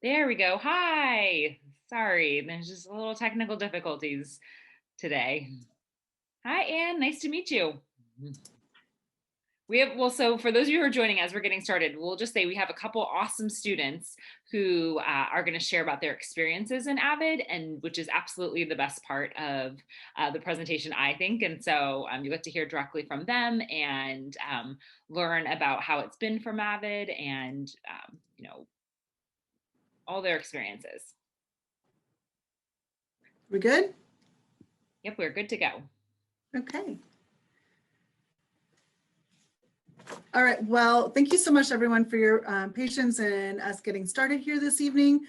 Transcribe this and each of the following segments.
There we go. Hi. Sorry, there's just a little technical difficulties today. Hi, Anne. Nice to meet you. So for those of you who are joining as we're getting started, we'll just say we have a couple awesome students who are going to share about their experiences in AVID, and which is absolutely the best part of the presentation, I think. And so you get to hear directly from them and learn about how it's been from AVID and, all their experiences. We good? Yep, we're good to go. Okay. All right. Well, thank you so much, everyone, for your patience and us getting started here this evening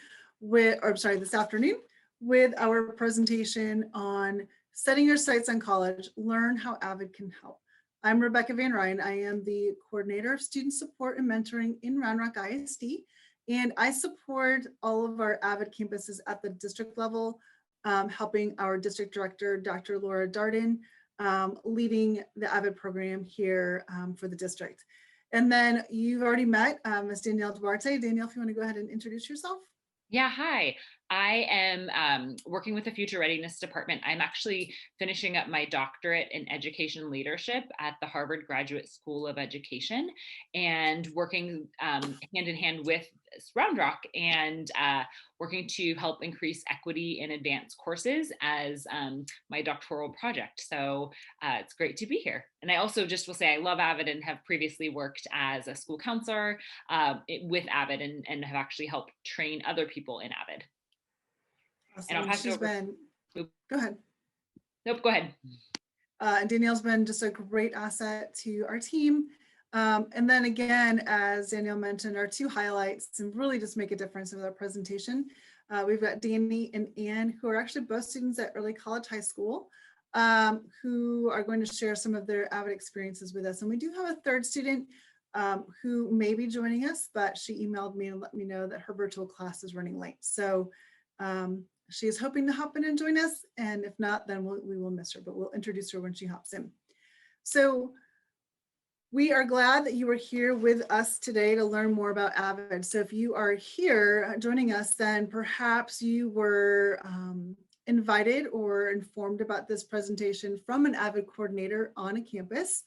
this afternoon with our presentation on setting your sights on college, learn how AVID can help. I'm Rebecca Van Ryan. I am the coordinator of student support and mentoring in Round Rock ISD, and I support all of our AVID campuses at the district level, helping our district director, Dr. Laura Darden, leading the AVID program here for the district. And then you've already met Ms. Danielle Duarte. Danielle, if you want to go ahead and introduce yourself. Yeah, hi. I am working with the Future Readiness Department. I'm actually finishing up my doctorate in education leadership at the Harvard Graduate School of Education and working hand in hand with Round Rock and working to help increase equity in advanced courses as my doctoral project. So it's great to be here. And I also just will say I love AVID and have previously worked as a school counselor with AVID and have actually helped train other people in AVID. Awesome. And I'll pass it over. Go ahead. Nope, go ahead. Danielle's been just a great asset to our team. And then again, as Danielle mentioned, our two highlights and really just make a difference with our presentation. We've got Danny and Anne, who are actually both students at Early College High School, who are going to share some of their AVID experiences with us. And we do have a third student who may be joining us, but she emailed me and let me know that her virtual class is running late. So she is hoping to hop in and join us, and if not, then we will miss her, but we'll introduce her when she hops in. So we are glad that you are here with us today to learn more about AVID. So if you are here joining us, then perhaps you were invited or informed about this presentation from an AVID coordinator on a campus.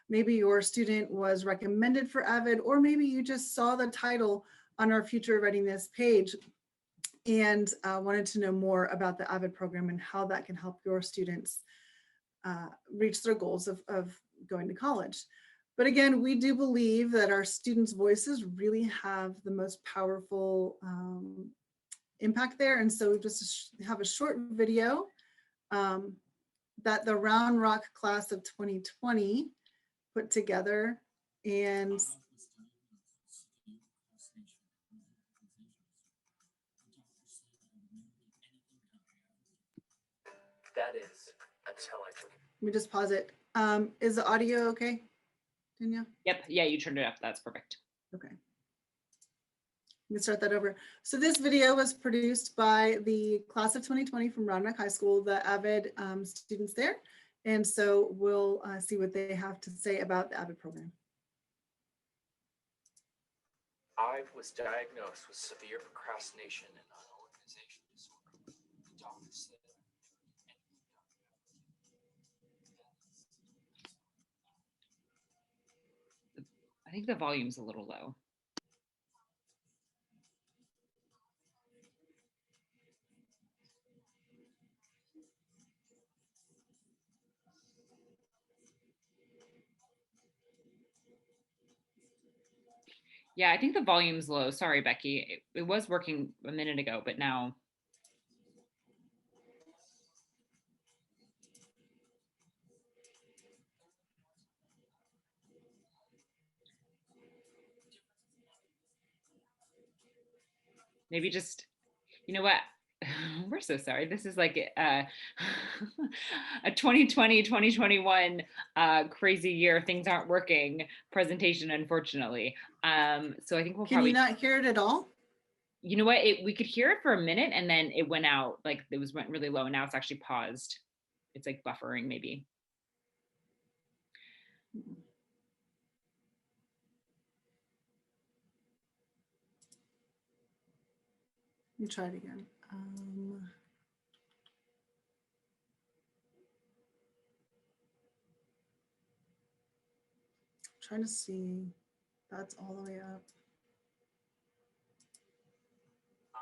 Maybe your student was recommended for AVID, or maybe you just saw the title on our Future Readiness page and wanted to know more about the AVID program and how that can help your students reach their goals of going to college. But again, we do believe that our students' voices really have the most powerful impact there. And so we just have a short video that the Round Rock class of 2020 put together. And that is until I forget. Let me just pause it. Is the audio okay, Danielle? Yep, yeah, you turned it up. That's perfect. Okay. Let me start that over. So this video was produced by the class of 2020 from Round Rock High School, the AVID students there. And so we'll see what they have to say about the AVID program. I was diagnosed with severe procrastination and unorganization disorder. The doctor said I think the volume's a little low. Yeah, I think the volume's low. Sorry, Becky. It was working a minute ago, but now. Maybe just, you know what? We're so sorry. This is like a 2020, 2021 crazy year. Things aren't working presentation, unfortunately. So I think we'll Can you not hear it at all? You know what? We could hear it for a minute and then it went out, like it went really low, and now it's actually paused. It's like buffering maybe. Let me try it again. Trying to see, that's all the way up.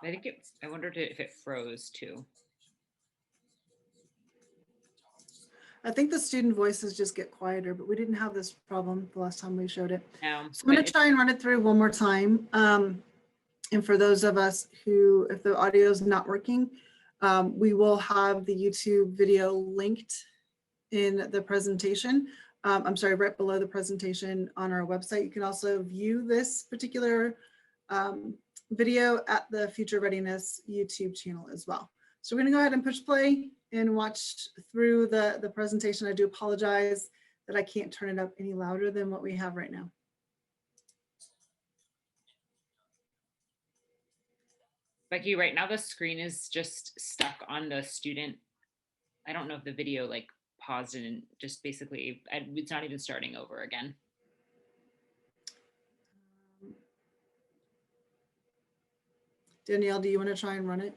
I think I wondered if it froze too. I think the student voices just get quieter, but we didn't have this problem the last time we showed it. No, So I'm going to try and run it through one more time. And for those of us who, if the audio is not working, we will have the YouTube video linked in the presentation. I'm sorry, right below the presentation on our website. You can also view this particular video at the Future Readiness YouTube channel as well. So we're going to go ahead and push play and watch through the presentation. I do apologize that I can't turn it up any louder than what we have right now. Becky, right now the screen is just stuck on the student. I don't know if the video like paused and just basically, it's not even starting over again. Danielle, do you want to try and run it?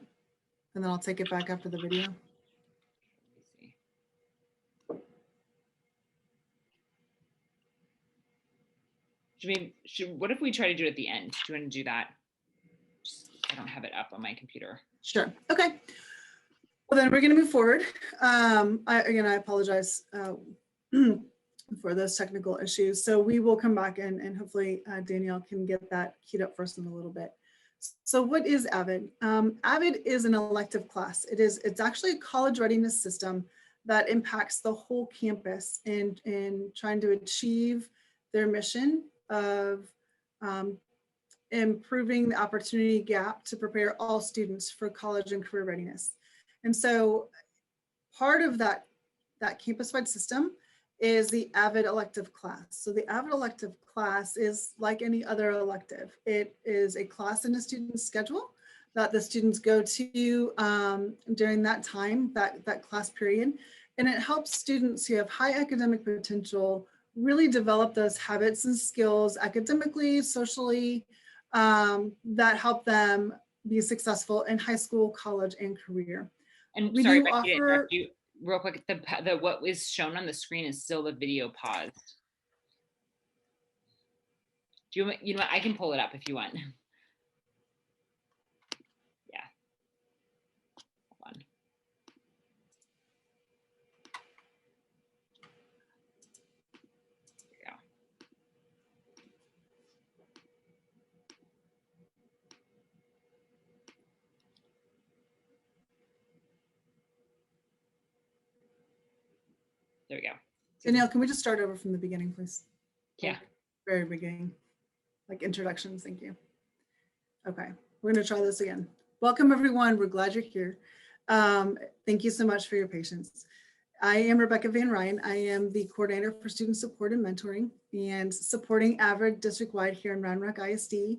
And then I'll take it back after the video. What if we try to do it at the end? Do you want to do that? I don't have it up on my computer. Sure. Okay. Well, then we're going to move forward. I apologize for those technical issues. So we will come back and hopefully Danielle can get that queued up for us in a little bit. So what is AVID? AVID is an elective class. It's actually a college readiness system that impacts the whole campus in trying to achieve their mission of improving the opportunity gap to prepare all students for college and career readiness. And so part of that campus-wide system is the AVID elective class. So the AVID elective class is like any other elective. It is a class in a student's schedule that the students go to during that time, that class period. And it helps students who have high academic potential really develop those habits and skills academically, socially, that help them be successful in high school, college, and career. And we sorry, do Becky, offer you real quick. The what is shown on the screen is still the video paused. Do you know what? I can pull it up if you want. Yeah. Hold on. There we go. There we go. Danielle, can we just start over from the beginning, please? Yeah. Like, very beginning, like introductions. Thank you. Okay, we're going to try this again. Welcome, everyone. We're glad you're here. Thank you so much for your patience. I am Rebecca Van Ryan. I am the coordinator for student support and mentoring and supporting AVID district-wide here in Round Rock ISD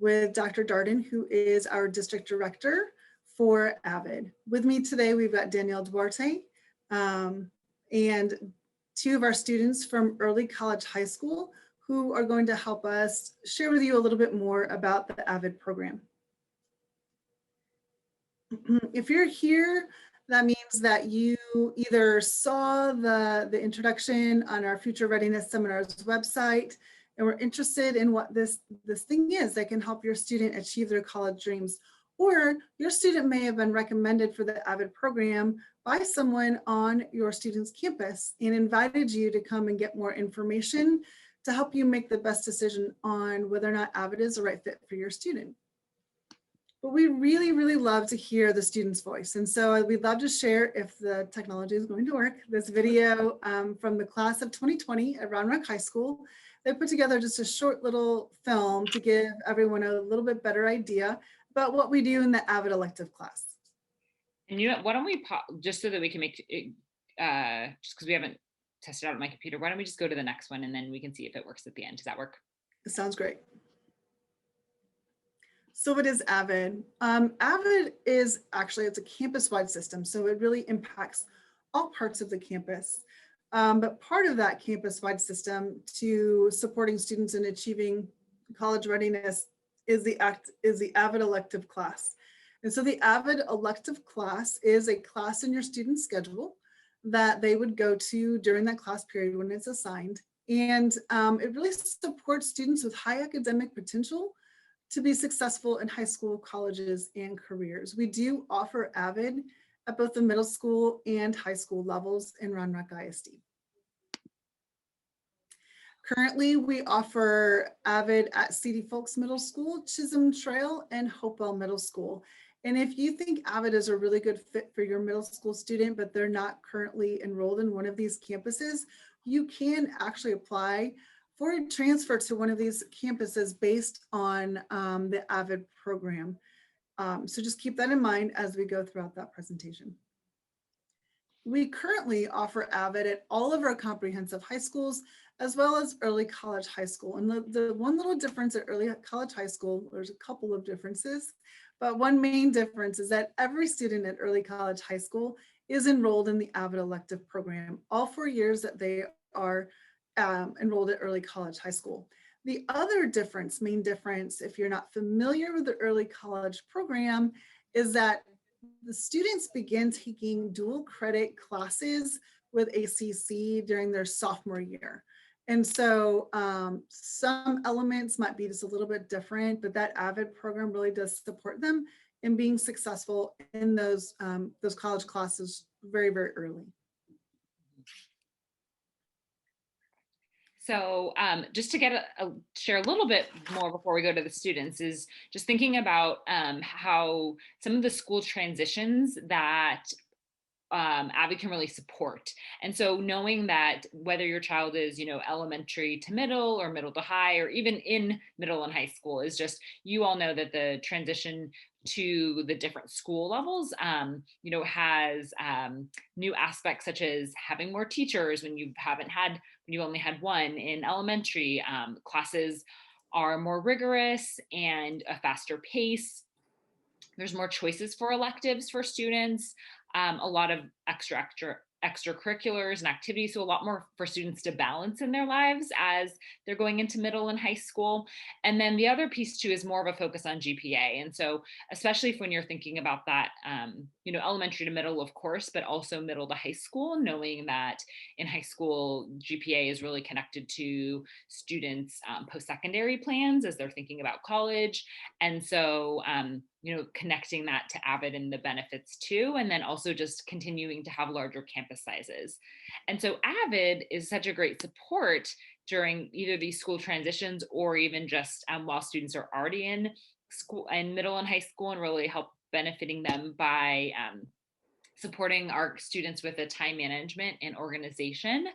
with Dr. Darden, who is our district director for AVID. With me today, we've got Danielle Duarte, and two of our students from early college high school who are going to help us share with you a little bit more about the AVID program. If you're here, that means that you either saw the introduction on our Future Readiness Seminars website and were interested in what this thing is that can help your student achieve their college dreams, or your student may have been recommended for the AVID program by someone on your student's campus and invited you to come and get more information to help you make the best decision on whether or not AVID is the right fit for your student. But we really, really love to hear the student's voice. And so we'd love to share, if the technology is going to work, this video from the class of 2020 at Round Rock High School. They put together just a short little film to give everyone a little bit better idea about what we do in the AVID elective class. And you know, why don't we, just so that we can make it, just because we haven't tested out on my computer, why don't we just go to the next one and then we can see if it works at the end. Does that work? It sounds great. So what is AVID? AVID is actually, it's a campus-wide system, so it really impacts all parts of the campus. But part of that campus-wide system to supporting students in achieving college readiness is the AVID elective class. And so the AVID elective class is a class in your student schedule that they would go to during that class period when it's assigned. And it really supports students with high academic potential to be successful in high school, colleges, and careers. We do offer AVID at both the middle school and high school levels in Round Rock ISD. Currently, we offer AVID at C.D. Folks Middle School, Chisholm Trail, and Hopewell Middle School. And if you think AVID is a really good fit for your middle school student, but they're not currently enrolled in one of these campuses, you can actually apply for a transfer to one of these campuses based on the AVID program. So just keep that in mind as we go throughout that presentation. We currently offer AVID at all of our comprehensive high schools, as well as early college high school. And the one little difference at early college high school, there's a couple of differences, but one main difference is that every student at early college high school is enrolled in the AVID elective program, all 4 years that they are enrolled at early college high school. The other difference, main difference, if you're not familiar with the early college program, is that the students begin taking dual credit classes with ACC during their sophomore year. And so some elements might be just a little bit different, but that AVID program really does support them in being successful in those college classes very, very early. So just to get share a little bit more before we go to the students is just thinking about how some of the school transitions that AVID can really support. And so knowing that whether your child is, elementary to middle or middle to high, or even in middle and high school, is just, you all know that the transition to the different school levels, has new aspects such as having more teachers when you only had one in elementary. Classes are more rigorous and a faster pace. There's more choices for electives for students, a lot of extracurriculars and activities, so a lot more for students to balance in their lives as they're going into middle and high school. And then the other piece too is more of a focus on GPA. And so especially when you're thinking about that, elementary to middle, of course, but also middle to high school, knowing that in high school, GPA is really connected to students' post-secondary plans as they're thinking about college. And so, connecting that to AVID and the benefits too, and then also just continuing to have larger campus sizes. And so AVID is such a great support during either these school transitions or even just while students are already in school and middle and high school, and really help benefiting them by supporting our students with the time management and organization.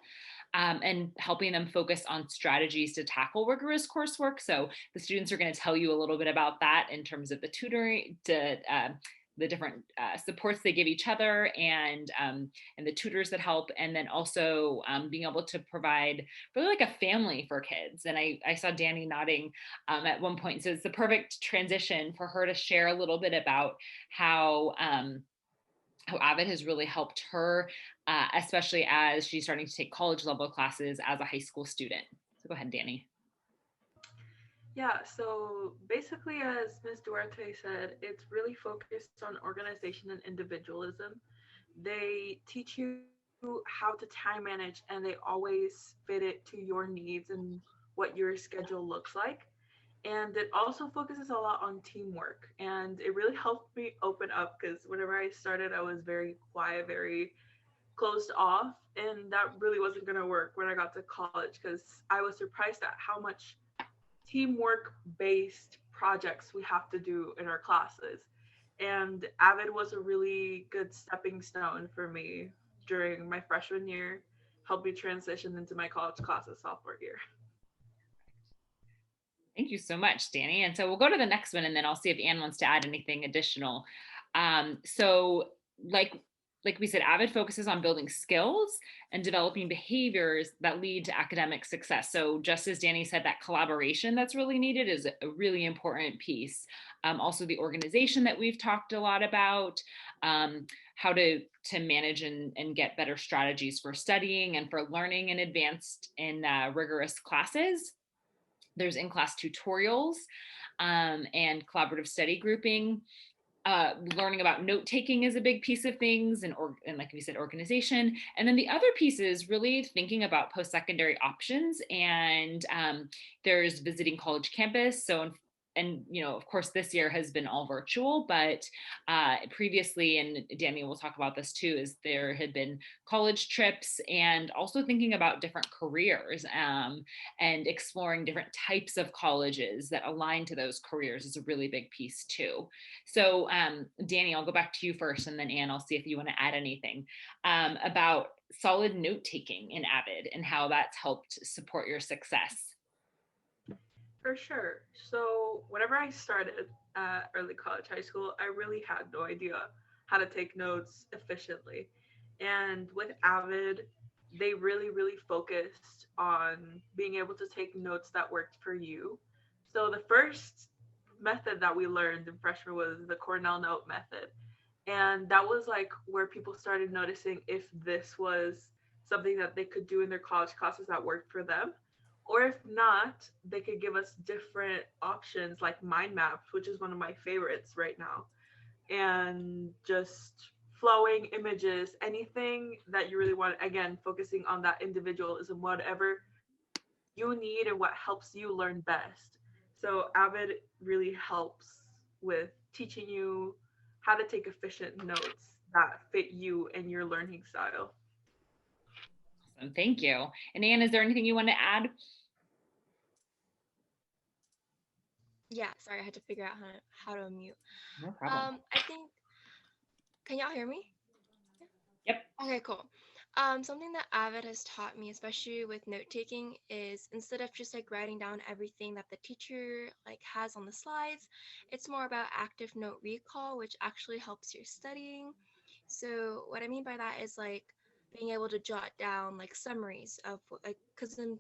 And helping them focus on strategies to tackle rigorous coursework. So the students are going to tell you a little bit about that in terms of the tutoring, the different supports they give each other, and the tutors that help, and then also being able to provide really like a family for kids. And I saw Danny nodding at one point, so it's the perfect transition for her to share a little bit about how AVID has really helped her, especially as she's starting to take college level classes as a high school student. So go ahead, Danny. Yeah, so basically, as Ms. Duarte said, it's really focused on organization and individualism. They teach you how to time manage, and they always fit it to your needs and what your schedule looks like. And it also focuses a lot on teamwork, and it really helped me open up, because whenever I started, I was very quiet, very closed off, and that really wasn't going to work when I got to college, because I was surprised at how much teamwork based projects we have to do in our classes. And AVID was a really good stepping stone for me during my freshman year, helped me transition into my college classes sophomore year. Thank you so much, Danny. And so we'll go to the next one, and then I'll see if Anne wants to add anything additional. So like we said, AVID focuses on building skills and developing behaviors that lead to academic success. So just as Danny said, that collaboration that's really needed is a really important piece. Also the organization that we've talked a lot about, how to manage and get better strategies for studying and for learning in advanced and rigorous classes. There's in-class tutorials and collaborative study grouping. learning about note taking is a big piece of things, and like we said, organization. And then the other piece is really thinking about post-secondary options. And there's visiting college campus. So and of course this year has been all virtual, but previously, and Daniel will talk about this too, is there had been college trips, and also thinking about different careers, and exploring different types of colleges that align to those careers is a really big piece too. So Danny, I'll go back to you first, and then Anne, I'll see if you want to add anything about solid note taking in AVID and how that's helped support your success. For sure. So whenever I started early college, high school, I really had no idea how to take notes efficiently. And with AVID, they really, really focused on being able to take notes that worked for you. So the first method that we learned in freshman was the Cornell note method. And that was like where people started noticing if this was something that they could do in their college classes that worked for them. Or if not, they could give us different options like mind maps, which is one of my favorites right now. And just flowing images, anything that you really want, again, focusing on that individualism, whatever you need and what helps you learn best. So AVID really helps with teaching you how to take efficient notes that fit you and your learning style. Awesome. Thank you. And Anne, is there anything you want to add? Yeah, sorry, I had to figure out how to unmute. No problem. I think, can y'all hear me? Yep. Okay, cool. Something that AVID has taught me, especially with note taking, is instead of just like writing down everything that the teacher like has on the slides, it's more about active note recall, which actually helps your studying. So what I mean by that is like being able to jot down like summaries of like, because in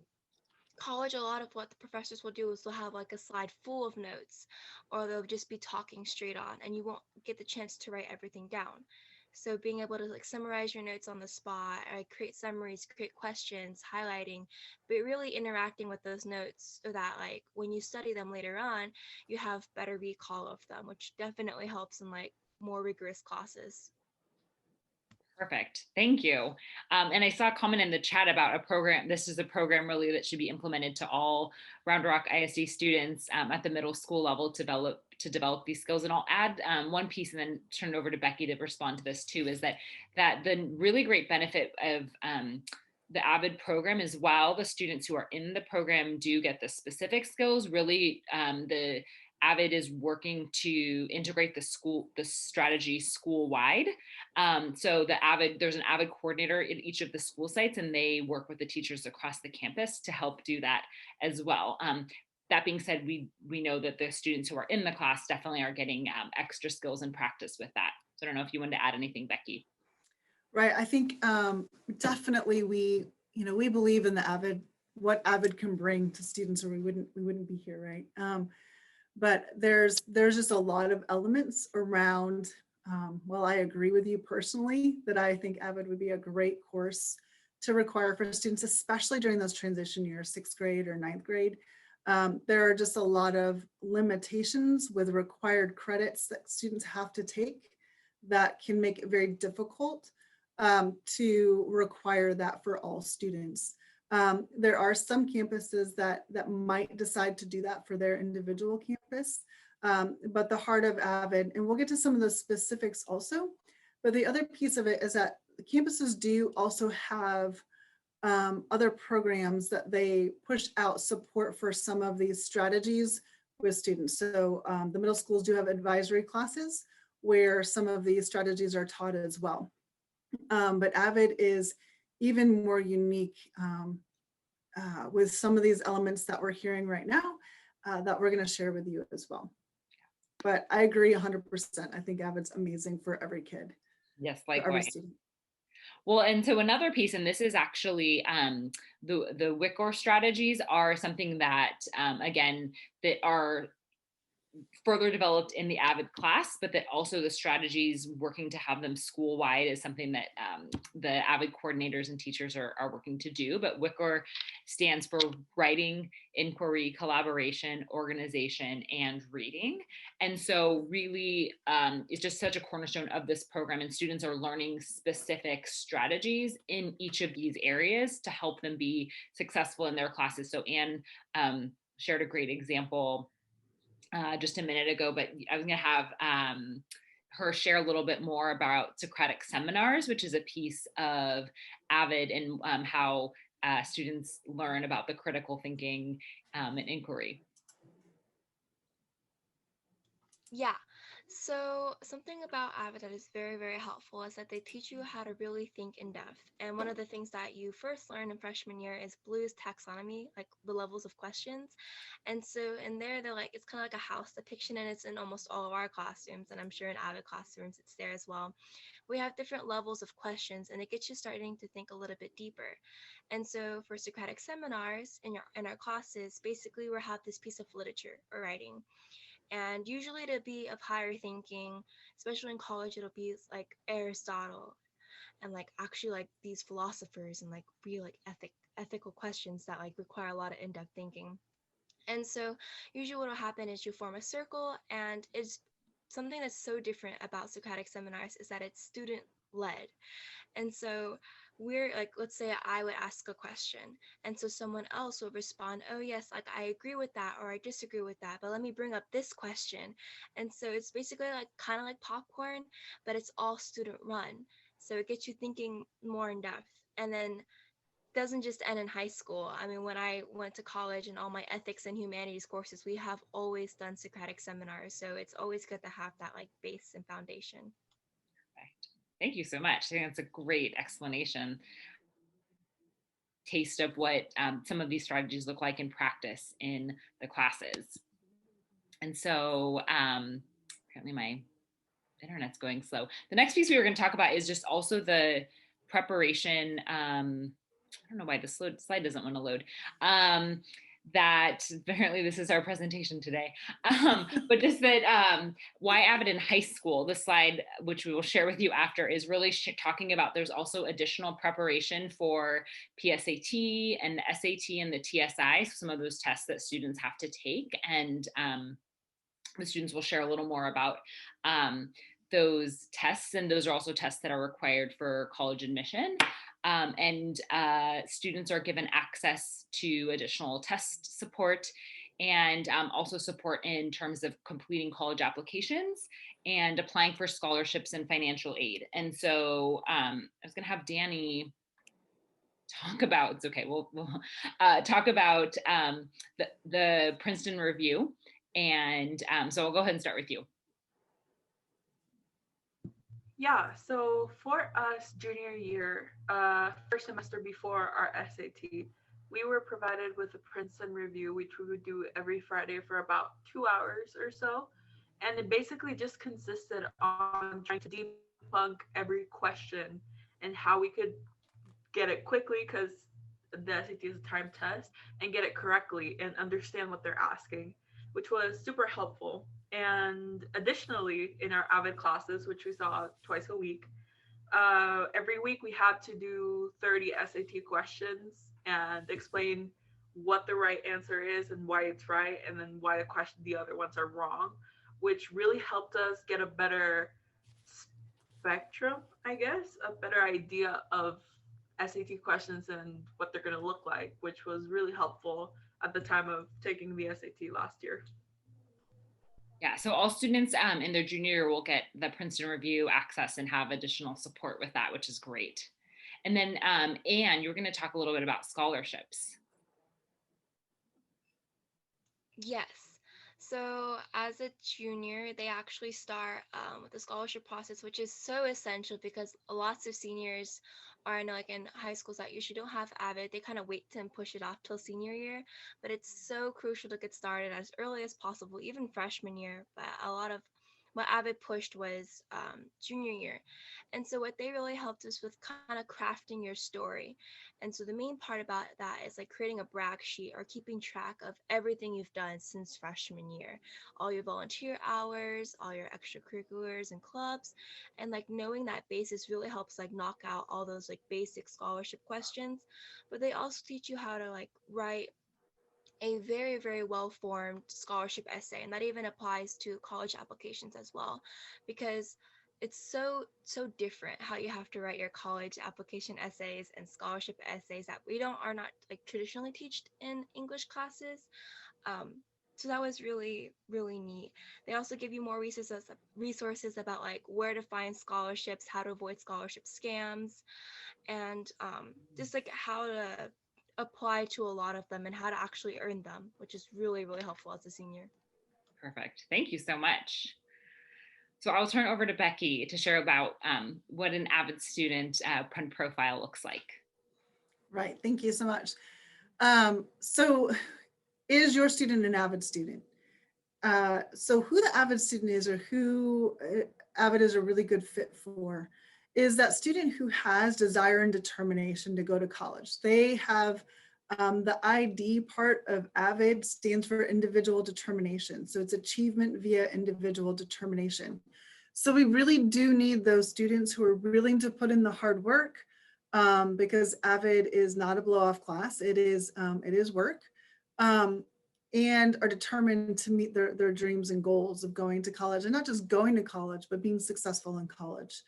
college, a lot of what the professors will do is they'll have like a slide full of notes, or they'll just be talking straight on, and you won't get the chance to write everything down. So being able to like summarize your notes on the spot, create summaries, create questions, highlighting, but really interacting with those notes so that like when you study them later on, you have better recall of them, which definitely helps in like more rigorous classes. Perfect. Thank you. And I saw a comment in the chat about a program. This is a program really that should be implemented to all Round Rock ISD students at the middle school level to develop these skills. And I'll add one piece and then turn it over to Becky to respond to this too, is that the really great benefit of the AVID program is, while the students who are in the program do get the specific skills, really the AVID is working to integrate the strategy school-wide. So there's an AVID coordinator in each of the school sites, and they work with the teachers across the campus to help do that as well. That being said, we know that the students who are in the class definitely are getting extra skills and practice with that. So I don't know if you wanted to add anything, Becky. Right. I think definitely we believe in the AVID, what AVID can bring to students, or we wouldn't be here, right? But there's just a lot of elements around. Well, I agree with you personally that I think AVID would be a great course to require for students, especially during those transition years, 6th grade or 9th grade. There are just a lot of limitations with required credits that students have to take that can make it very difficult to require that for all students. There are some campuses that might decide to do that for their individual campus, but the heart of AVID, and we'll get to some of the specifics also, but the other piece of it is that campuses do also have other programs that they push out support for some of these strategies with students. So the middle schools do have advisory classes where some of these strategies are taught as well. But AVID is even more unique with some of these elements that we're hearing right now that we're going to share with you as well. But I agree 100%. I think AVID's amazing for every kid. Yes, likewise. Every student. Well, and so another piece, and this is actually the WICOR strategies are something that, again, that are further developed in the AVID class, but that also the strategies working to have them school-wide is something that the AVID coordinators and teachers are working to do. But WICOR stands for writing, inquiry, collaboration, organization, and reading. And so really it's just such a cornerstone of this program, and students are learning specific strategies in each of these areas to help them be successful in their classes. So Anne shared a great example just a minute ago, but I was going to have her share a little bit more about Socratic seminars, which is a piece of AVID, and how students learn about the critical thinking and inquiry. Yeah. So something about AVID that is very, very helpful is that they teach you how to really think in depth. And one of the things that you first learn in freshman year is Blue's taxonomy, like the levels of questions. And so in there, they're like, it's kind of like a house depiction, and it's in almost all of our classrooms. And I'm sure in AVID classrooms, it's there as well. We have different levels of questions, and it gets you starting to think a little bit deeper. And so for Socratic seminars in our classes, basically we have this piece of literature or writing, and usually it'll be of higher thinking, especially in college. It'll be like Aristotle and like actually like these philosophers and like real like ethical questions that like require a lot of in-depth thinking. And so usually what will happen is you form a circle, and it's something that's so different about Socratic seminars is that it's student led. And so we're like, let's say I would ask a question, and so someone else will respond, oh yes, like I agree with that, or I disagree with that, but let me bring up this question. And so it's basically like kind of like popcorn, but it's all student run. So it gets you thinking more in depth. And then doesn't just end in high school. I mean, when I went to college and all my ethics and humanities courses, we have always done Socratic seminars. So it's always good to have that like base and foundation. Thank you so much. I think that's a great explanation. Taste of what some of these strategies look like in practice in the classes. And so apparently my internet's going slow. The next piece we were going to talk about is just also the preparation. I don't know why the slide doesn't want to load. That apparently this is our presentation today, but just that why AVID in high school, the slide, which we will share with you after, is really talking about there's also additional preparation for PSAT and the SAT and the TSI, so some of those tests that students have to take, and the students will share a little more about those tests, and those are also tests that are required for college admission. And students are given access to additional test support, and also support in terms of completing college applications and applying for scholarships and financial aid. And so I was going to have Danny talk about, it's okay, we'll talk about the Princeton review. And so I'll go ahead and start with you. Yeah, so for us junior year, first semester before our SAT, we were provided with a Princeton review, which we would do every Friday for about 2 hours or so. And it basically just consisted on trying to debunk every question and how we could get it quickly, because the SAT is a time test, and get it correctly and understand what they're asking, which was super helpful. And additionally, in our AVID classes, which we saw twice a week, every week we had to do 30 SAT questions and explain what the right answer is and why it's right, and then why the other ones are wrong, which really helped us get a better spectrum, I guess, a better idea of SAT questions and what they're going to look like, which was really helpful at the time of taking the SAT last year. Yeah, so all students in their junior year will get the Princeton review access and have additional support with that, which is great. And then Anne, you're going to talk a little bit about scholarships. Yes. So as a junior, they actually start with the scholarship process, which is so essential because lots of seniors are like in high schools that usually don't have AVID. They kind of wait to push it off till senior year, but it's so crucial to get started as early as possible, even freshman year. But a lot of what AVID pushed was junior year. And so what they really helped us with kind of crafting your story. And so the main part about that is like creating a brag sheet or keeping track of everything you've done since freshman year, all your volunteer hours, all your extracurriculars and clubs, and like knowing that basis really helps like knock out all those like basic scholarship questions. But they also teach you how to like write a very, very well formed scholarship essay. And that even applies to college applications as well, because it's so different how you have to write your college application essays and scholarship essays that we don't are not like traditionally taught in English classes. um, so that was really, really neat. They also give you more resources about like where to find scholarships, how to avoid scholarship scams, and just like how to apply to a lot of them and how to actually earn them, which is really, really helpful as a senior. Perfect. Thank you so much. So I'll turn over to Becky to share about what an AVID student profile looks like. Right, thank you so much. So is your student an AVID student? So who the AVID student is, or who AVID is a really good fit for, is that student who has desire and determination to go to college. They have the ID part of AVID stands for individual determination. So it's achievement via individual determination. So we really do need those students who are willing to put in the hard work, because AVID is not a blow-off class. It is work. And are determined to meet their dreams and goals of going to college, and not just going to college, but being successful in college.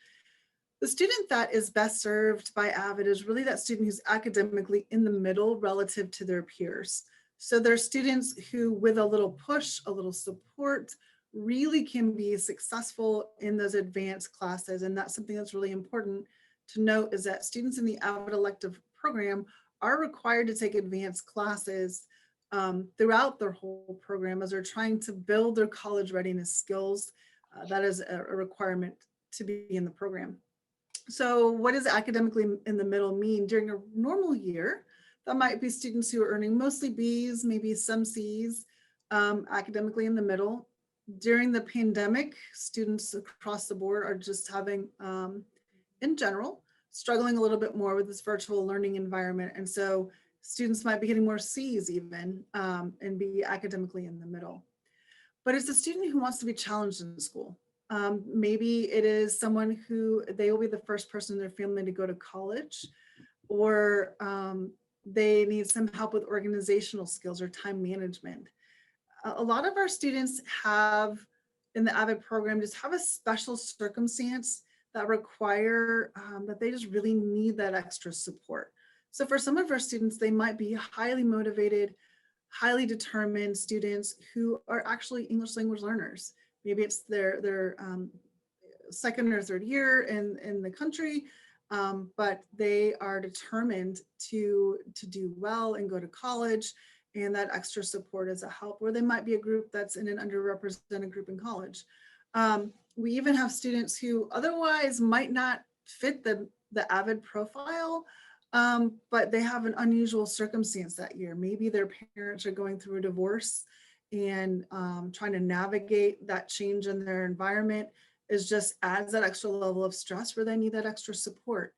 The student that is best served by AVID is really that student who's academically in the middle relative to their peers. So they're students who, with a little push, a little support, really can be successful in those advanced classes. And that's something that's really important to note, is that students in the AVID elective program are required to take advanced classes throughout their whole program as they're trying to build their college readiness skills. That is a requirement to be in the program. So what does academically in the middle mean? During a normal year, that might be students who are earning mostly B's, maybe some C's, academically in the middle. During the pandemic, students across the board are just having, in general, struggling a little bit more with this virtual learning environment. And so students might be getting more C's even, and be academically in the middle. But it's a student who wants to be challenged in school. Maybe it is someone who they will be the first person in their family to go to college, or they need some help with organizational skills or time management. A lot of our students have, in the AVID program, just have a special circumstance that require that they just really need that extra support. So for some of our students, they might be highly motivated, highly determined students who are actually English language learners. Maybe it's their second or third year in the country, but they are determined to do well and go to college, and that extra support is a help. Or they might be a group that's in an underrepresented group in college. We even have students who otherwise might not fit the AVID profile, but they have an unusual circumstance that year. Maybe their parents are going through a divorce, and trying to navigate that change in their environment is just adds that extra level of stress where they need that extra support.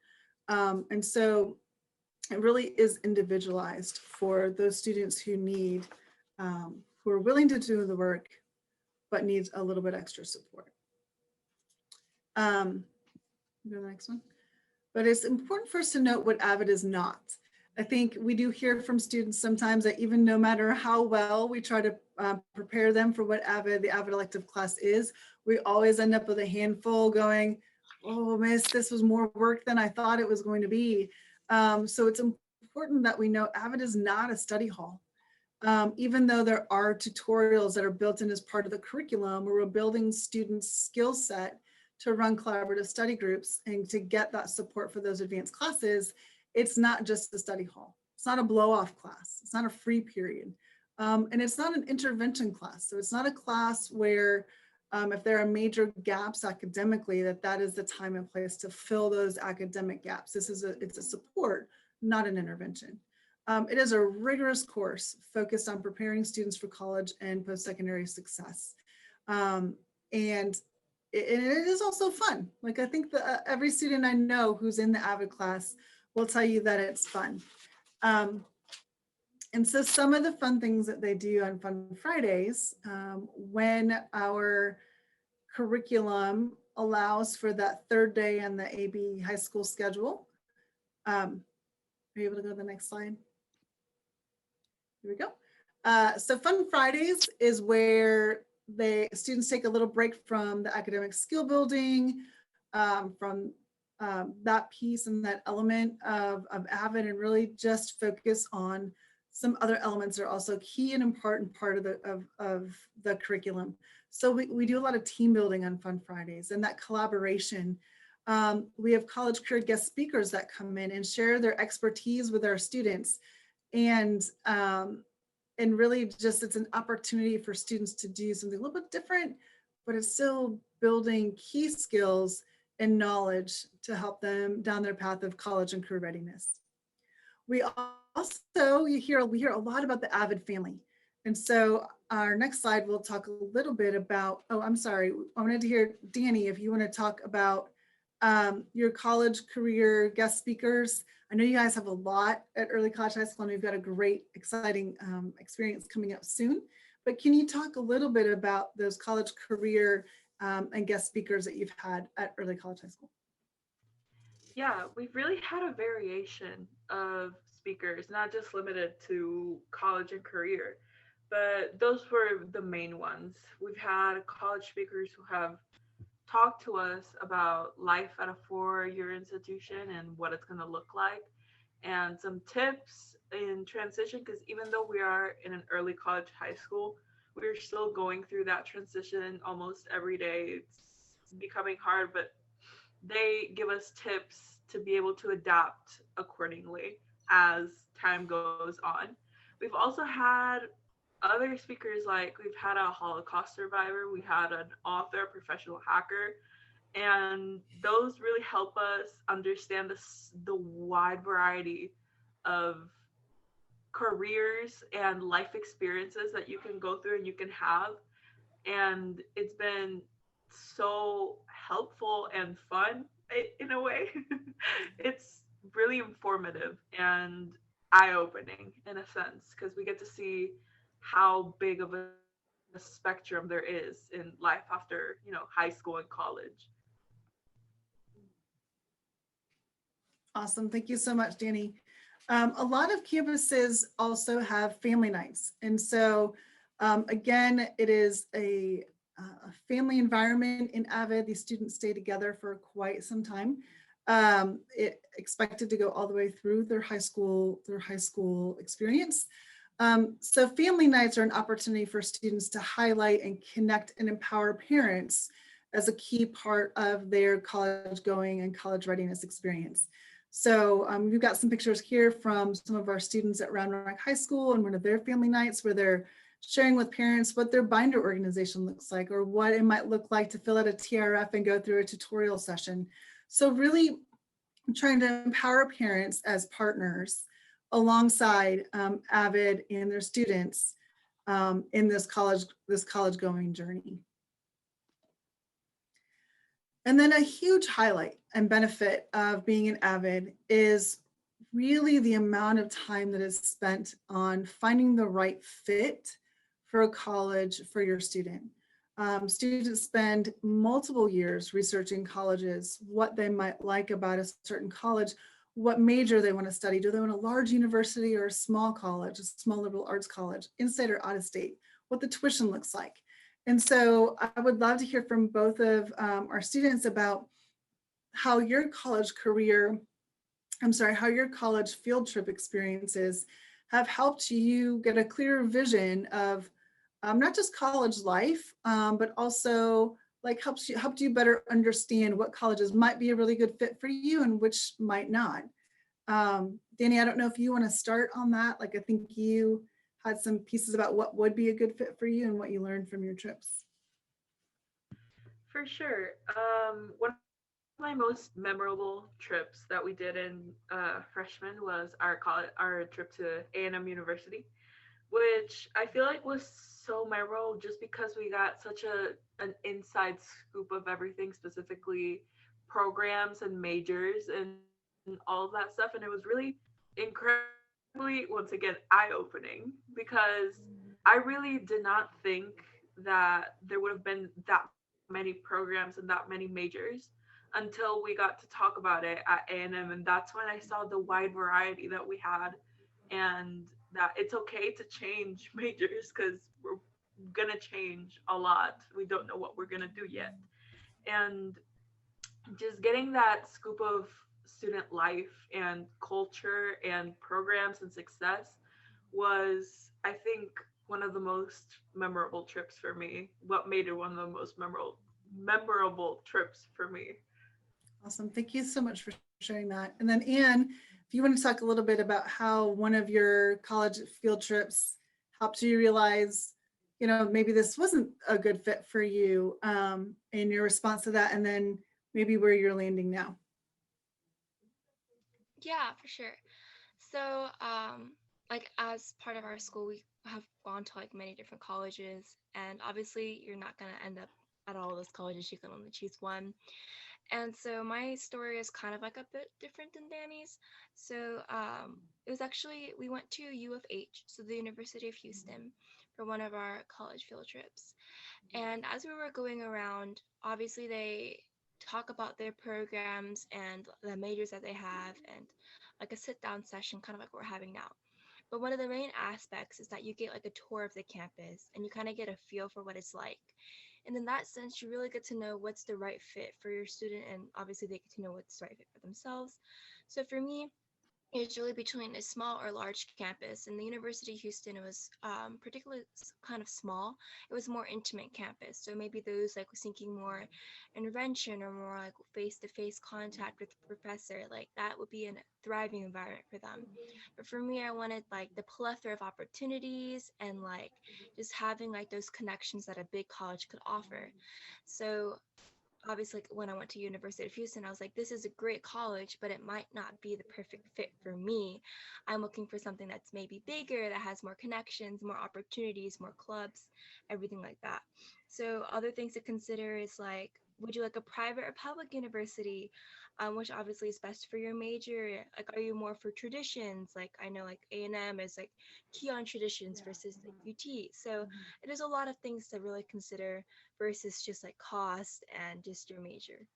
And so it really is individualized for those students who need, who are willing to do the work, but needs a little bit extra support. Go to the next one. But it's important for us to note what AVID is not. I think we do hear from students sometimes that even no matter how well we try to prepare them for what the AVID elective class is, we always end up with a handful going, oh, miss, this was more work than I thought it was going to be. So it's important that we know AVID is not a study hall. Even though there are tutorials that are built in as part of the curriculum, where we're building students' skill set to run collaborative study groups and to get that support for those advanced classes, it's not just the study hall. It's not a blow-off class. It's not a free period. And it's not an intervention class. So it's not a class where if there are major gaps academically, that is the time and place to fill those academic gaps. It's a support, not an intervention. It is a rigorous course focused on preparing students for college and post-secondary success. And and it is also fun. Like I think that every student I know who's in the AVID class will tell you that it's fun. And so some of the fun things that they do on Fun Fridays, when our curriculum allows for that third day on the AB high school schedule. Are you able to go to the next slide? Here we go. So Fun Fridays is where students take a little break from the academic skill building, from that piece and that element of AVID, and really just focus on some other elements that are also key and important part of the curriculum. So we do a lot of team building on Fun Fridays and that collaboration. We have college career guest speakers that come in and share their expertise with our students. And really just it's an opportunity for students to do something a little bit different, but it's still building key skills and knowledge to help them down their path of college and career readiness. We also, we hear a lot about the AVID family. And so our next slide, we'll talk a little bit about, oh, I'm sorry. I wanted to hear, Danny, if you want to talk about your college career guest speakers. I know you guys have a lot at Early College High School, and we've got a great, exciting experience coming up soon. But can you talk a little bit about those college career and guest speakers that you've had at Early College High School? Yeah, we've really had a variation of speakers, not just limited to college and career, but those were the main ones. We've had college speakers who have talked to us about life at a four-year institution and what it's going to look like, and some tips in transition, because even though we are in an early college high school, we're still going through that transition almost every day. It's becoming hard, but they give us tips to be able to adapt accordingly as time goes on. We've also had other speakers, like we've had a Holocaust survivor, we had an author, professional hacker, and those really help us understand the wide variety of careers and life experiences that you can go through and you can have. And it's been so helpful and fun in a way. It's really informative and eye-opening in a sense, because we get to see how big of a spectrum there is in life after, high school and college. Awesome. Thank you so much, Danny. A lot of campuses also have family nights. And so again, it is a family environment in AVID. These students stay together for quite some time. Expected to go all the way through their high school experience. So family nights are an opportunity for students to highlight and connect and empower parents as a key part of their college going and college readiness experience. So we've got some pictures here from some of our students at Round Rock High School and one of their family nights where they're sharing with parents what their binder organization looks like, or what it might look like to fill out a TRF and go through a tutorial session. So really trying to empower parents as partners alongside AVID and their students in this college going journey. And then a huge highlight and benefit of being an AVID is really the amount of time that is spent on finding the right fit for a college for your student. Students spend multiple years researching colleges, what they might like about a certain college, what major they want to study. Do they want a large university or a small college, a small liberal arts college, in-state or out of state, what the tuition looks like. And so I would love to hear from both of our students about how your college field trip experiences have helped you get a clearer vision of not just college life, but also like helped you better understand what colleges might be a really good fit for you and which might not. Danny, I don't know if you want to start on that. Like, I think you had some pieces about what would be a good fit for you and what you learned from your trips. For sure. One of my most memorable trips that we did in freshman was our trip to A&M University. which I feel like was so memorable just because we got such an inside scoop of everything, specifically programs and majors and all of that stuff. And it was really incredibly, once again, eye-opening because I really did not think that there would have been that many programs and that many majors until we got to talk about it at A&M, and that's when I saw the wide variety that we had, and that it's okay to change majors because we're gonna change a lot. We don't know what we're gonna do yet. And just getting that scoop of student life and culture and programs and success was, I think, one of the most memorable trips for me. What made it one of the most memorable trips for me. Awesome. Thank you so much for sharing that. And then Anne, if you want to talk a little bit about how one of your college field trips helped you realize, maybe this wasn't a good fit for you, and your response to that, and then maybe where you're landing now. Yeah, for sure. So, like as part of our school, we have gone to like many different colleges, and obviously, you're not gonna end up at all those colleges. You can only choose one. And so my story is kind of like a bit different than Danny's. So, it was actually we went to U of H, so the University of Houston, for one of our college field trips. And as we were going around, obviously they talk about their programs and the majors that they have, and like a sit down session, kind of like what we're having now. But one of the main aspects is that you get like a tour of the campus and you kind of get a feel for what it's like. And in that sense, you really get to know what's the right fit for your student, and obviously they get to know what's the right fit for themselves. So for me, it's really between a small or large campus. In the University of Houston, it was particularly kind of small. It was more intimate campus. So maybe those like thinking more intervention or more like face-to-face contact with the professor, like that would be a thriving environment for them. But for me, I wanted like the plethora of opportunities and like just having like those connections that a big college could offer. So obviously like, when I went to University of Houston, I was like, this is a great college, but it might not be the perfect fit for me. I'm looking for something that's maybe bigger, that has more connections, more opportunities, more clubs, everything like that. So other things to consider is like, would you like a private or public university, which obviously is best for your major? Like, are you more for traditions? Like, I know like A&M is like key on traditions versus like UT. So there's a lot of things to really consider versus just like cost and just your major.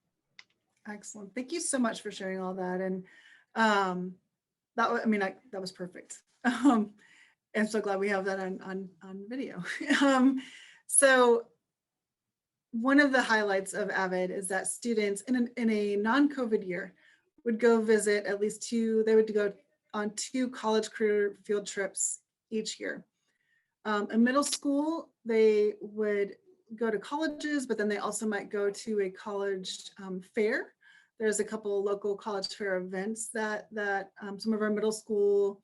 Excellent. Thank you so much for sharing all that. And that was perfect. I'm so glad we have that on video. So one of the highlights of AVID is that students in a non-COVID year would go visit at least they would go on 2 college career field trips each year. In middle school, they would go to colleges, but then they also might go to a college fair. There's a couple local college fair events that some of our middle school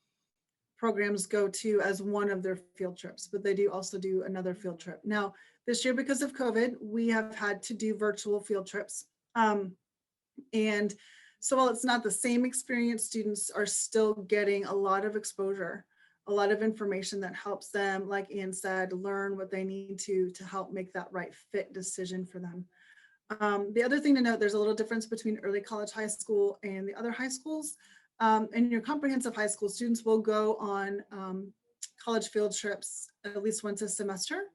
programs go to as one of their field trips, but they do also do another field trip. Now, this year, because of COVID, we have had to do virtual field trips. And so while it's not the same experience, students are still getting a lot of exposure, a lot of information that helps them, like Anne said, learn what they need to help make that right fit decision for them. The other thing to note, there's a little difference between early college high school and the other high schools. In your comprehensive high school, students will go on college field trips at least once a semester,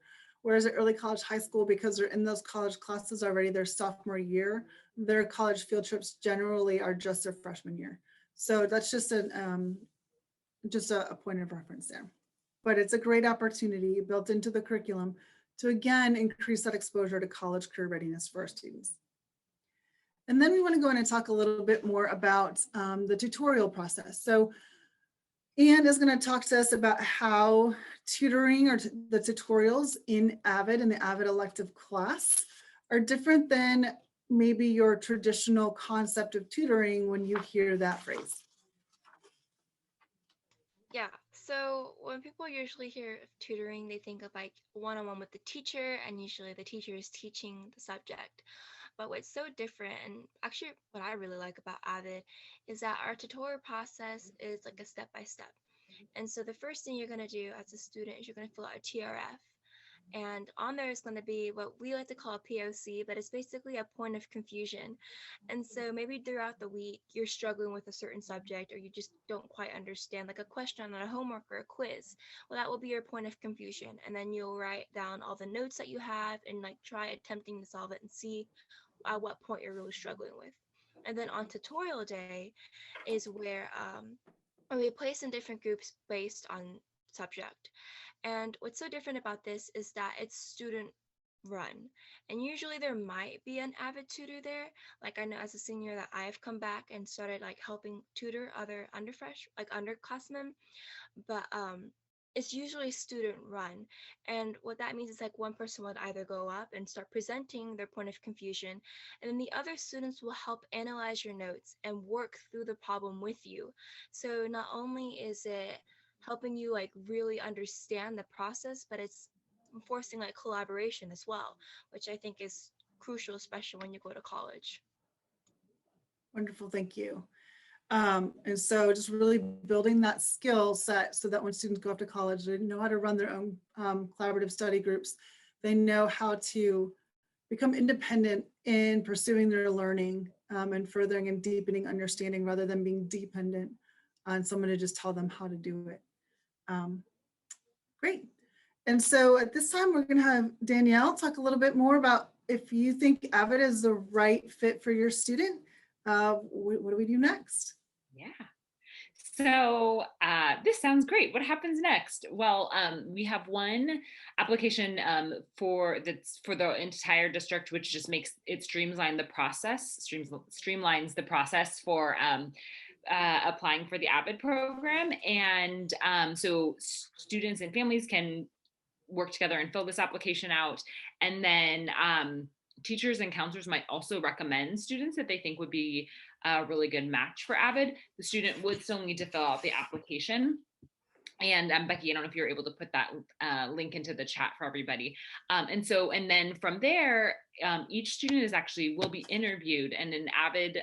whereas at early college high school, because they're in those college classes already their sophomore year, their college field trips generally are just their freshman year. So that's just a point of reference there. But it's a great opportunity built into the curriculum to again increase that exposure to college career readiness for our students. And then we want to go in and talk a little bit more about the tutorial process. So Anne is going to talk to us about how tutoring or the tutorials in AVID and the AVID elective class are different than maybe your traditional concept of tutoring when you hear that phrase. Yeah, so when people usually hear of tutoring, they think of like one-on-one with the teacher, and usually the teacher is teaching the subject. But what's so different, and actually what I really like about AVID, is that our tutorial process is like a step by step. And so the first thing you're going to do as a student is you're going to fill out a TRF. And on there is going to be what we like to call a POC, but it's basically a point of confusion. And so maybe throughout the week, you're struggling with a certain subject, or you just don't quite understand, like a question on a homework or a quiz. Well, that will be your point of confusion. And then you'll write down all the notes that you have and like try attempting to solve it and see at what point you're really struggling with. And then on tutorial day is where we place in different groups based on subject. And what's so different about this is that it's student run. And usually there might be an avid tutor there. Like I know as a senior that I've come back and started like helping tutor other underclassmen, but it's usually student run. And what that means is like one person would either go up and start presenting their point of confusion, and then the other students will help analyze your notes and work through the problem with you. So not only is it helping you like really understand the process, but it's enforcing like collaboration as well, which I think is crucial, especially when you go to college. Wonderful, thank you. And so just really building that skill set so that when students go off to college, they know how to run their own collaborative study groups. They know how to become independent in pursuing their learning and furthering and deepening understanding rather than being dependent on someone to just tell them how to do it. Great. And so at this time, we're going to have Danielle talk a little bit more about if you think AVID is the right fit for your student. What do we do next? Yeah. So this sounds great. What happens next? Well, we have one application for the entire district, which just makes it streamlines the process for applying for the AVID program. And so students and families can work together and fill this application out. And then teachers and counselors might also recommend students that they think would be a really good match for AVID. The student would still need to fill out the application. And Becky, I don't know if you're able to put that link into the chat for everybody. And then from there, each student will be interviewed, and an AVID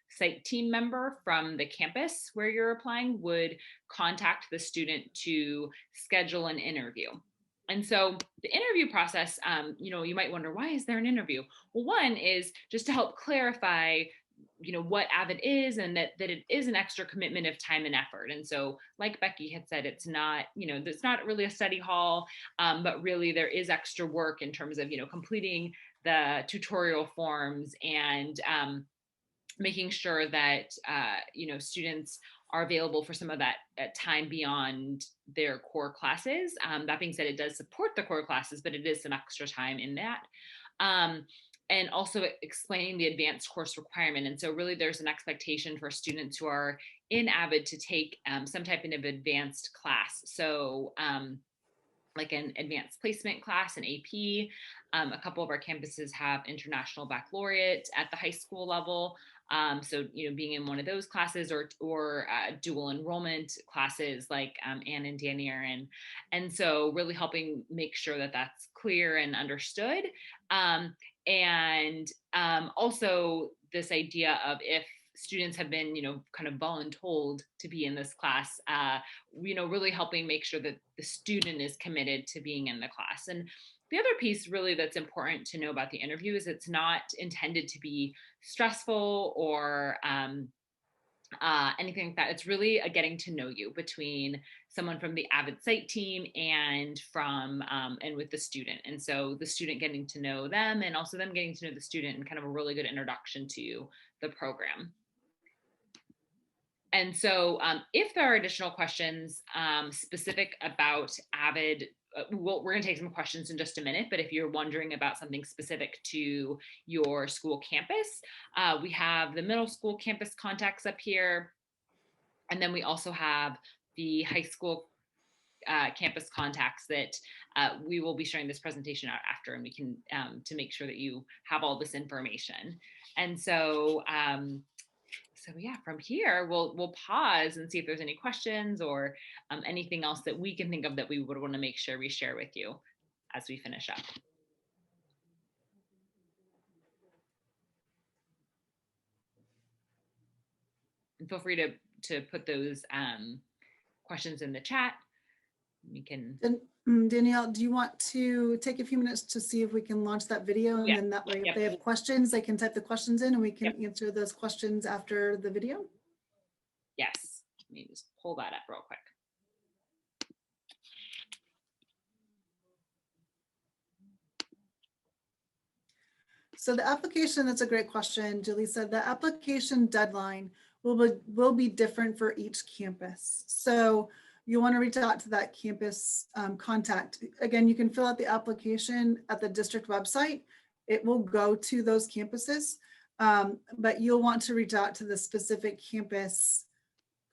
site team member from the campus where you're applying would contact the student to schedule an interview. And so the interview process, you might wonder, why is there an interview? Well, one is just to help clarify what AVID is, and that it is an extra commitment of time and effort. And so like Becky had said, it's not really a study hall, but really there is extra work in terms of, completing the tutorial forms and making sure that, students are available for some of that time beyond their core classes. That being said, it does support the core classes, but it is some extra time in that. And also explaining the advanced course requirement. And so really there's an expectation for students who are in AVID to take some type of advanced class. So like an advanced placement class, an AP. A couple of our campuses have international baccalaureate at the high school level. So, being in one of those classes or dual enrollment classes like Anne and Danny are in. And so really helping make sure that that's clear and understood. And also this idea of if students have been, kind of voluntold to be in this class, really helping make sure that the student is committed to being in the class. And the other piece really that's important to know about the interview is it's not intended to be stressful or anything like that. It's really a getting to know you between someone from the AVID site team and with the student. And so the student getting to know them and also them getting to know the student, and kind of a really good introduction to the program. And so if there are additional questions specific about AVID, we're going to take some questions in just a minute, but if you're wondering about something specific to your school campus, we have the middle school campus contacts up here. And then we also have the high school campus contacts that we will be sharing this presentation out after, and we can to make sure that you have all this information. And so, yeah, from here, we'll pause and see if there's any questions or anything else that we can think of that we would want to make sure we share with you as we finish up. And feel free to put those questions in the chat. We can. Danielle, do you want to take a few minutes to see if we can launch that video? And then that way, if they have questions, they can type the questions in and we can answer those questions after the video. Yes, let me just pull that up real quick. So the application, that's a great question. Julie said the application deadline will be different for each campus. So you want to reach out to that campus contact. Again, you can fill out the application at the district website. It will go to those campuses, but you'll want to reach out to the specific campus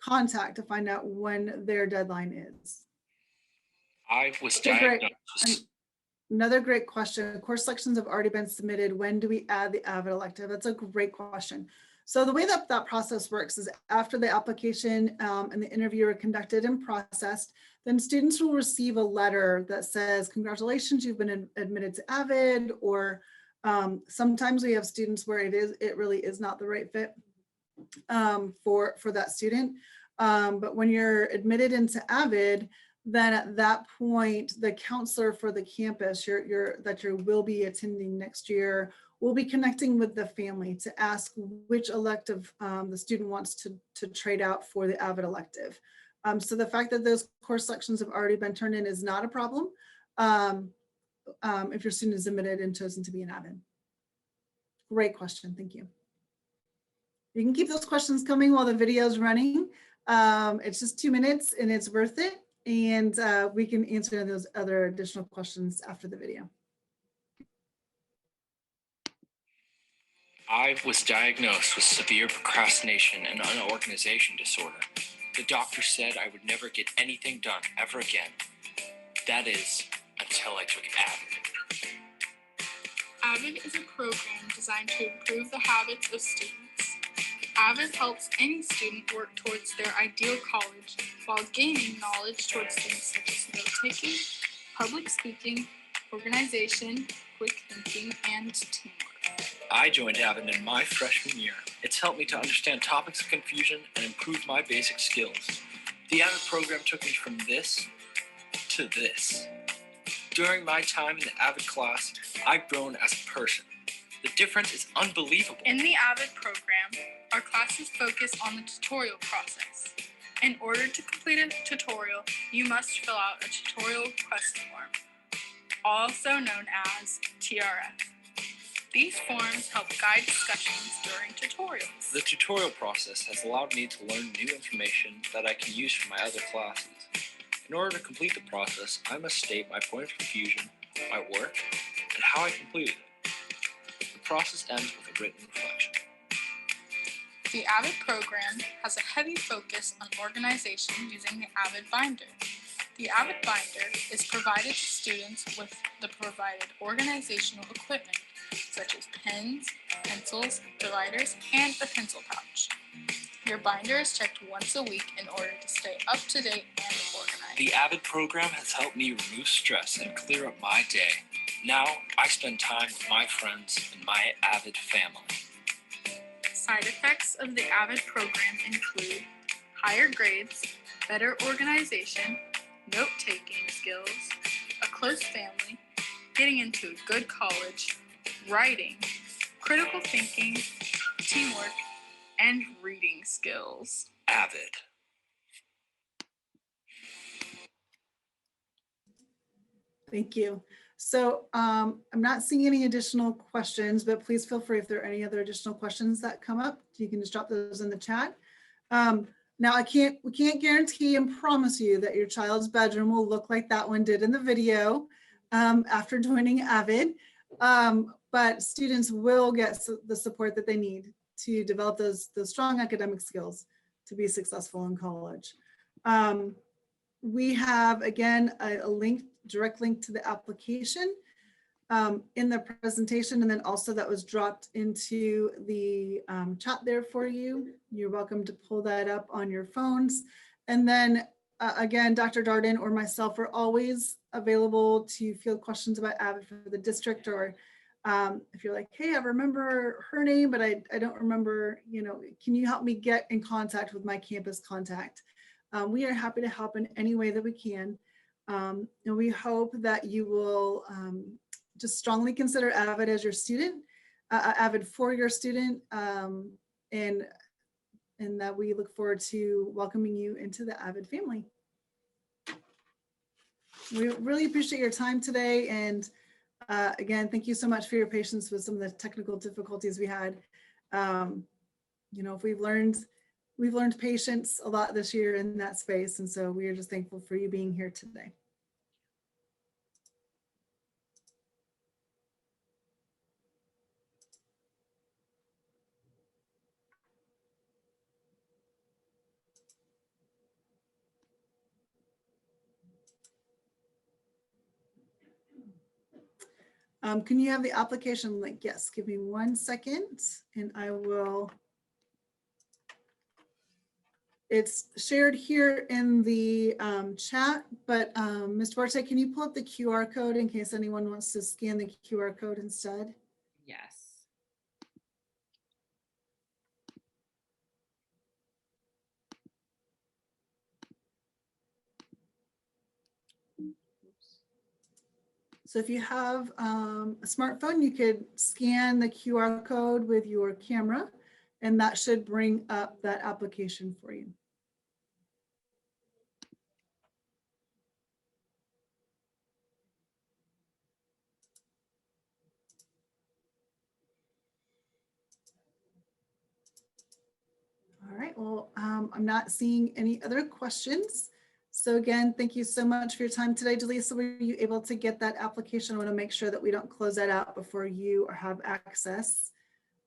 contact to find out when their deadline is. I was diagnosed. Another great question. Course selections have already been submitted. When do we add the AVID elective? That's a great question. So the way that that process works is after the application and the interview are conducted and processed, then students will receive a letter that says, congratulations, you've been admitted to AVID, or sometimes we have students where it really is not the right fit for that student. But when you're admitted into AVID, then at that point, the counselor for the campus that you will be attending next year will be connecting with the family to ask which elective the student wants to trade out for the AVID elective. So the fact that those course selections have already been turned in is not a problem if your student is admitted and chosen to be an AVID. Great question, thank you. You can keep those questions coming while the video is running. It's just 2 minutes and it's worth it. And we can answer those other additional questions after the video. I was diagnosed with severe procrastination and unorganization disorder. The doctor said I would never get anything done ever again. That is, until I took AVID. AVID is a program designed to improve the habits of students. AVID helps any student work towards their ideal college while gaining knowledge towards things such as note-taking, public speaking, organization, quick thinking, and teamwork. I joined AVID in my freshman year. It's helped me to understand topics of confusion and improve my basic skills. The AVID program took me from this to this. During my time in the AVID class, I've grown as a person. The difference is unbelievable. In the AVID program, our classes focus on the tutorial process. In order to complete a tutorial, you must fill out a tutorial request form, also known as TRF. These forms help guide discussions during tutorials. The tutorial process has allowed me to learn new information that I can use for my other classes. In order to complete the process, I must state my point of confusion, my work, and how I completed it. The process ends with a written reflection. The AVID program has a heavy focus on organization using the AVID binder. The AVID binder is provided to students with the provided organizational equipment, such as pens, pencils, dividers, and a pencil pouch. Your binder is checked once a week in order to stay up to date and organized. The AVID program has helped me remove stress and clear up my day. Now, I spend time with my friends and my AVID family. Side effects of the AVID program include higher grades, better organization, note-taking skills, a close family, getting into a good college, writing, critical thinking, teamwork, and reading skills. AVID. Thank you. So I'm not seeing any additional questions, but please feel free if there are any other additional questions that come up, you can just drop those in the chat. Now we can't guarantee and promise you that your child's bedroom will look like that one did in the video after joining AVID, but students will get the support that they need to develop those strong academic skills to be successful in college. We have, again, a direct link to the application in the presentation, and then also that was dropped into the chat there for you. You're welcome to pull that up on your phones. And then again, Dr. Darden or myself are always available to field questions about AVID for the district, or if you're like, hey, I remember her name, but I don't remember, can you help me get in contact with my campus contact? We are happy to help in any way that we can. And we hope that you will just strongly consider AVID as your student, AVID for your student, and that we look forward to welcoming you into the AVID family. We really appreciate your time today. And again, thank you so much for your patience with some of the technical difficulties we had. You know, if we've learned patience a lot this year in that space. And so we are just thankful for you being here today. Can you have the application link? Yes, give me 1 second and I will. It's shared here in the chat, but Ms. Duarte, can you pull up the QR code in case anyone wants to scan the QR code instead? Yes. So if you have a smartphone, you could scan the QR code with your camera, and that should bring up that application for you. All right, well, I'm not seeing any other questions. So again, thank you so much for your time today. Delisa, were you able to get that application? I want to make sure that we don't close that out before you have access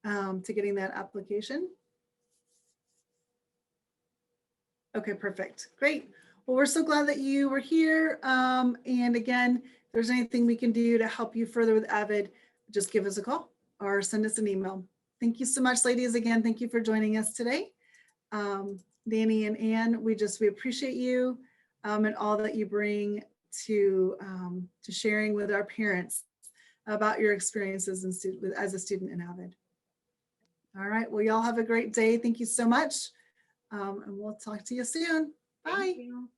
to getting that application. Okay, perfect. Great. Well, we're so glad that you were here. And again, if there's anything we can do to help you further with AVID, just give us a call or send us an email. Thank you so much, ladies. Again, thank you for joining us today. Danny and Ann, we appreciate you and all that you bring to sharing with our parents about your experiences as a student in AVID. All right, well, y'all have a great day. Thank you so much. And we'll talk to you soon. Bye. Thank you.